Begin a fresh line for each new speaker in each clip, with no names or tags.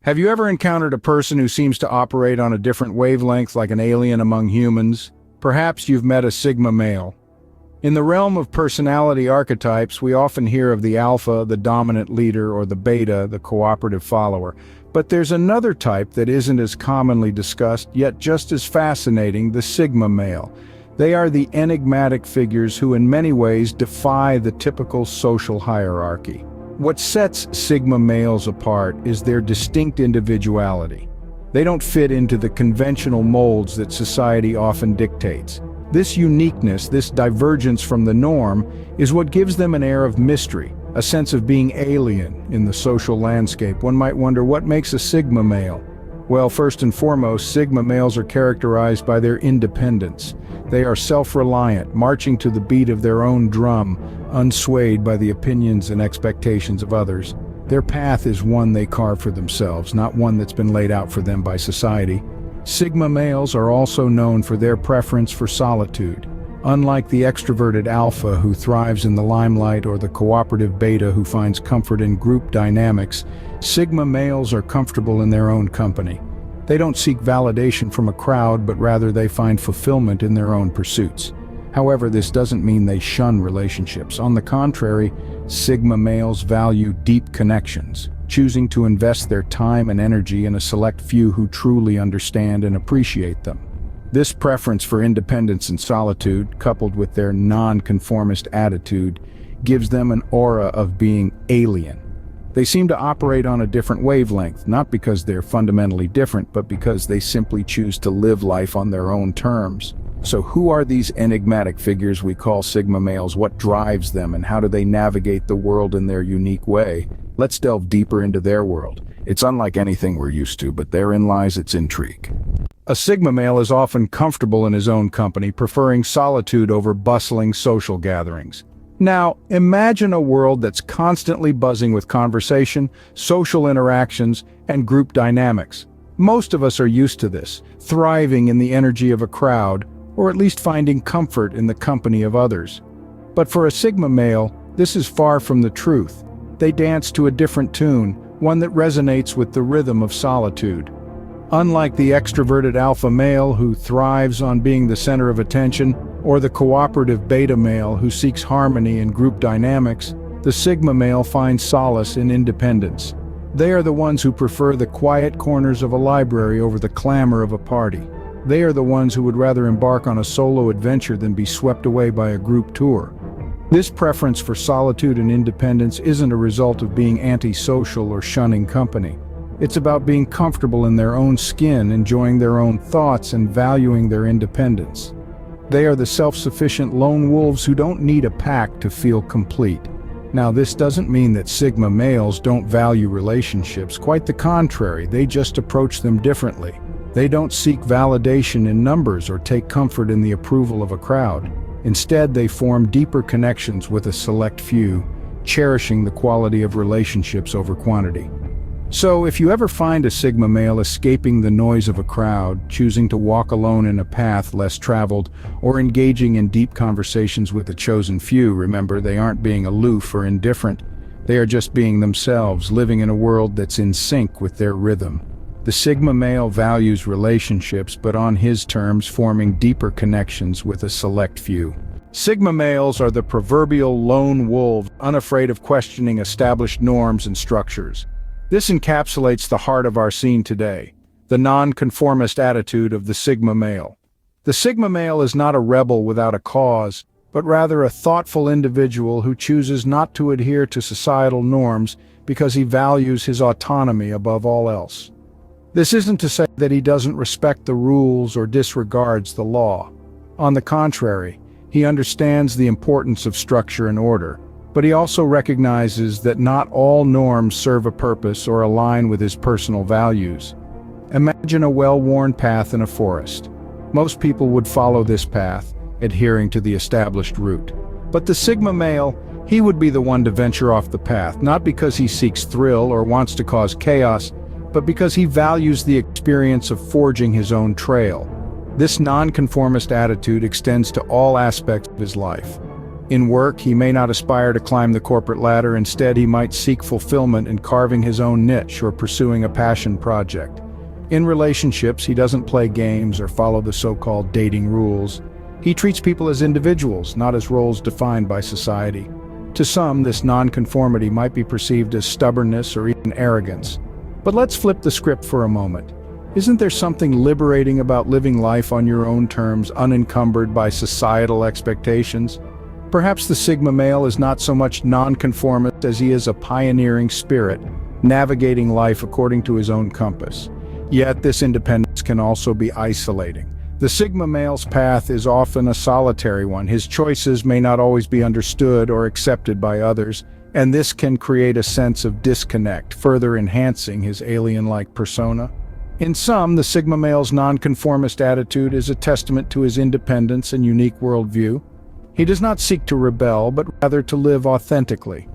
Have you ever encountered a person who seems to operate on a different wavelength like an alien among humans? Perhaps you've met a Sigma male. In the realm of personality archetypes, we often hear of the alpha, the dominant leader, or the beta, the cooperative follower. But there's another type that isn't as commonly discussed, yet just as fascinating, the Sigma male. They are the enigmatic figures who in many ways defy the typical social hierarchy. What sets Sigma males apart is their distinct individuality. They don't fit into the conventional molds that society often dictates. This uniqueness, this divergence from the norm, is what gives them an air of mystery, a sense of being alien in the social landscape. One might wonder, what makes a Sigma male? Well, first and foremost, Sigma males are characterized by their independence. They are self-reliant, marching to the beat of their own drum, unswayed by the opinions and expectations of others. Their path is one they carve for themselves, not one that's been laid out for them by society. Sigma males are also known for their preference for solitude. Unlike the extroverted alpha who thrives in the limelight or the cooperative beta who finds comfort in group dynamics, Sigma males are comfortable in their own company. They don't seek validation from a crowd, but rather they find fulfillment in their own pursuits. However, this doesn't mean they shun relationships. On the contrary, Sigma males value deep connections, choosing to invest their time and energy in a select few who truly understand and appreciate them. This preference for independence and solitude, coupled with their nonconformist attitude, gives them an aura of being alien. They seem to operate on a different wavelength, not because they're fundamentally different, but because they simply choose to live life on their own terms. So who are these enigmatic figures we call Sigma males? What drives them, and how do they navigate the world in their unique way? Let's delve deeper into their world. It's unlike anything we're used to, but therein lies its intrigue. A Sigma male is often comfortable in his own company, preferring solitude over bustling social gatherings. Now, imagine a world that's constantly buzzing with conversation, social interactions, and group dynamics. Most of us are used to this, thriving in the energy of a crowd, or at least finding comfort in the company of others. But for a Sigma male, this is far from the truth. They dance to a different tune, one that resonates with the rhythm of solitude. Unlike the extroverted alpha male who thrives on being the center of attention, or the cooperative beta male who seeks harmony in group dynamics, the Sigma male finds solace in independence. They are the ones who prefer the quiet corners of a library over the clamor of a party. They are the ones who would rather embark on a solo adventure than be swept away by a group tour. This preference for solitude and independence isn't a result of being antisocial or shunning company. It's about being comfortable in their own skin, enjoying their own thoughts, and valuing their independence. They are the self-sufficient lone wolves who don't need a pack to feel complete. Now, this doesn't mean that Sigma males don't value relationships. Quite the contrary, they just approach them differently. They don't seek validation in numbers or take comfort in the approval of a crowd. Instead, they form deeper connections with a select few, cherishing the quality of relationships over quantity. So, if you ever find a Sigma male escaping the noise of a crowd, choosing to walk alone in a path less traveled, or engaging in deep conversations with a chosen few, remember, they aren't being aloof or indifferent. They are just being themselves, living in a world that's in sync with their rhythm. The Sigma male values relationships, but on his terms, forming deeper connections with a select few. Sigma males are the proverbial lone wolves, unafraid of questioning established norms and structures. This encapsulates the heart of our scene today, the nonconformist attitude of the Sigma male. The Sigma male is not a rebel without a cause, but rather a thoughtful individual who chooses not to adhere to societal norms because he values his autonomy above all else. This isn't to say that he doesn't respect the rules or disregards the law. On the contrary, he understands the importance of structure and order. But he also recognizes that not all norms serve a purpose or align with his personal values. Imagine a well-worn path in a forest. Most people would follow this path, adhering to the established route. But the Sigma male, he would be the one to venture off the path, not because he seeks thrill or wants to cause chaos, but because he values the experience of forging his own trail. This nonconformist attitude extends to all aspects of his life. In work, he may not aspire to climb the corporate ladder. Instead, he might seek fulfillment in carving his own niche or pursuing a passion project. In relationships, he doesn't play games or follow the so-called dating rules. He treats people as individuals, not as roles defined by society. To some, this nonconformity might be perceived as stubbornness or even arrogance. But let's flip the script for a moment. Isn't there something liberating about living life on your own terms, unencumbered by societal expectations? Perhaps the Sigma male is not so much nonconformist as he is a pioneering spirit, navigating life according to his own compass. Yet this independence can also be isolating. The Sigma male's path is often a solitary one. His choices may not always be understood or accepted by others, and this can create a sense of disconnect, further enhancing his alien-like persona. In sum, the Sigma male's nonconformist attitude is a testament to his independence and unique worldview. He does not seek to rebel, but rather to live authentically.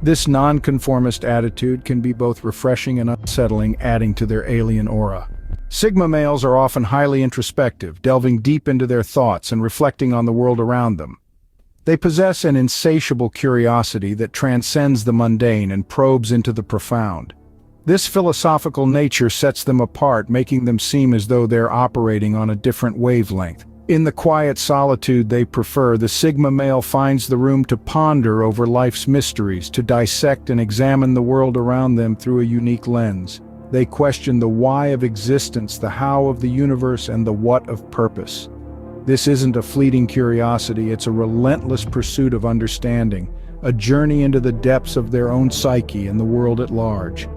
This nonconformist attitude can be both refreshing and unsettling, adding to their alien aura. Sigma males are often highly introspective, delving deep into their thoughts and reflecting on the world around them. They possess an insatiable curiosity that transcends the mundane and probes into the profound. This philosophical nature sets them apart, making them seem as though they're operating on a different wavelength. In the quiet solitude they prefer, the Sigma male finds the room to ponder over life's mysteries, to dissect and examine the world around them through a unique lens. They question the why of existence, the how of the universe, and the what of purpose. This isn't a fleeting curiosity, it's a relentless pursuit of understanding, a journey into the depths of their own psyche and the world at large.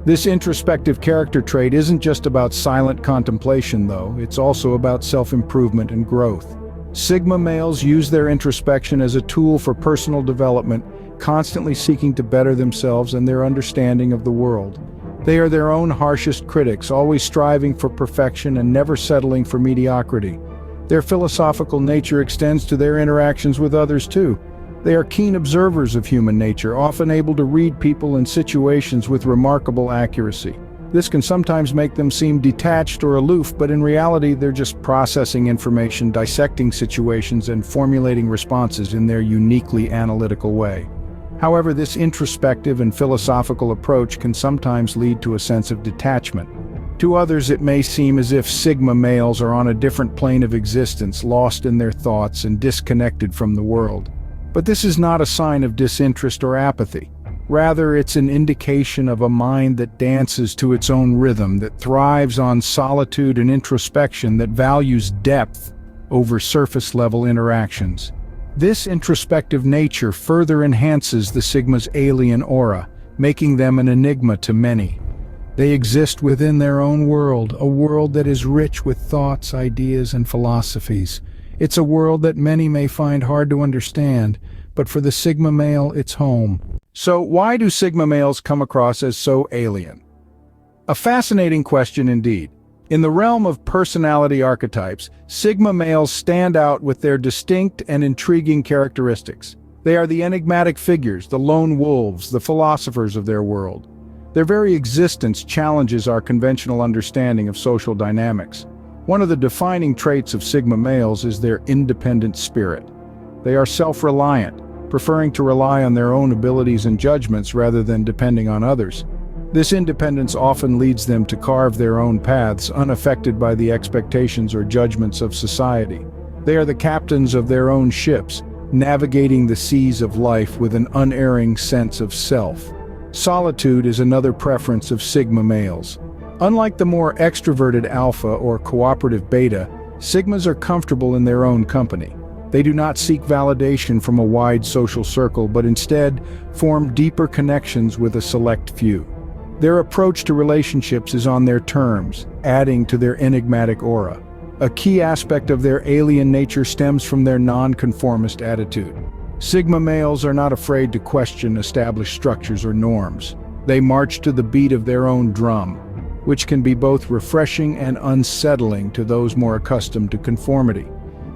This introspective character trait isn't just about silent contemplation, though. It's also about self-improvement and growth. Sigma males use their introspection as a tool for personal development, constantly seeking to better themselves and their understanding of the world. They are their own harshest critics, always striving for perfection and never settling for mediocrity. Their philosophical nature extends to their interactions with others too. They are keen observers of human nature, often able to read people and situations with remarkable accuracy. This can sometimes make them seem detached or aloof, but in reality they're just processing information, dissecting situations, and formulating responses in their uniquely analytical way. However, this introspective and philosophical approach can sometimes lead to a sense of detachment. To others, it may seem as if Sigma males are on a different plane of existence, lost in their thoughts and disconnected from the world. But this is not a sign of disinterest or apathy. Rather, it's an indication of a mind that dances to its own rhythm, that thrives on solitude and introspection, that values depth over surface-level interactions. This introspective nature further enhances the Sigma's alien aura, making them an enigma to many. They exist within their own world, a world that is rich with thoughts, ideas, and philosophies. It's a world that many may find hard to understand, but for the Sigma male, it's home. So why do Sigma males come across as so alien? A fascinating question indeed. In the realm of personality archetypes, Sigma males stand out with their distinct and intriguing characteristics. They are the enigmatic figures, the lone wolves, the philosophers of their world. Their very existence challenges our conventional understanding of social dynamics. One of the defining traits of Sigma males is their independent spirit. They are self-reliant, preferring to rely on their own abilities and judgments rather than depending on others. This independence often leads them to carve their own paths, unaffected by the expectations or judgments of society. They are the captains of their own ships, navigating the seas of life with an unerring sense of self. Solitude is another preference of Sigma males. Unlike the more extroverted alpha or cooperative beta, Sigmas are comfortable in their own company. They do not seek validation from a wide social circle, but instead form deeper connections with a select few. Their approach to relationships is on their terms, adding to their enigmatic aura. A key aspect of their alien nature stems from their nonconformist attitude. Sigma males are not afraid to question established structures or norms. They march to the beat of their own drum, which can be both refreshing and unsettling to those more accustomed to conformity.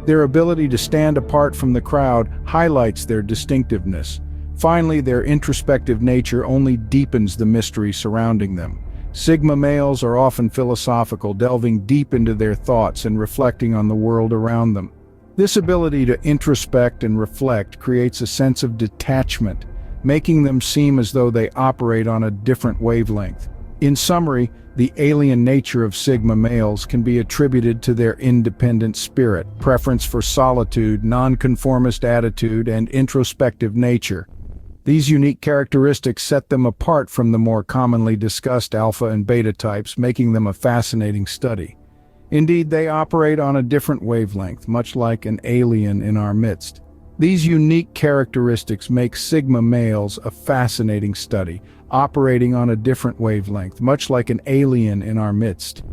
Their ability to stand apart from the crowd highlights their distinctiveness. Finally, their introspective nature only deepens the mystery surrounding them. Sigma males are often philosophical, delving deep into their thoughts and reflecting on the world around them. This ability to introspect and reflect creates a sense of detachment, making them seem as though they operate on a different wavelength. In summary, the alien nature of Sigma males can be attributed to their independent spirit, preference for solitude, nonconformist attitude, and introspective nature. These unique characteristics set them apart from the more commonly discussed alpha and beta types, making them a fascinating study. Indeed, they operate on a different wavelength, much like an alien in our midst. These unique characteristics make Sigma males a fascinating study, operating on a different wavelength, much like an alien in our midst.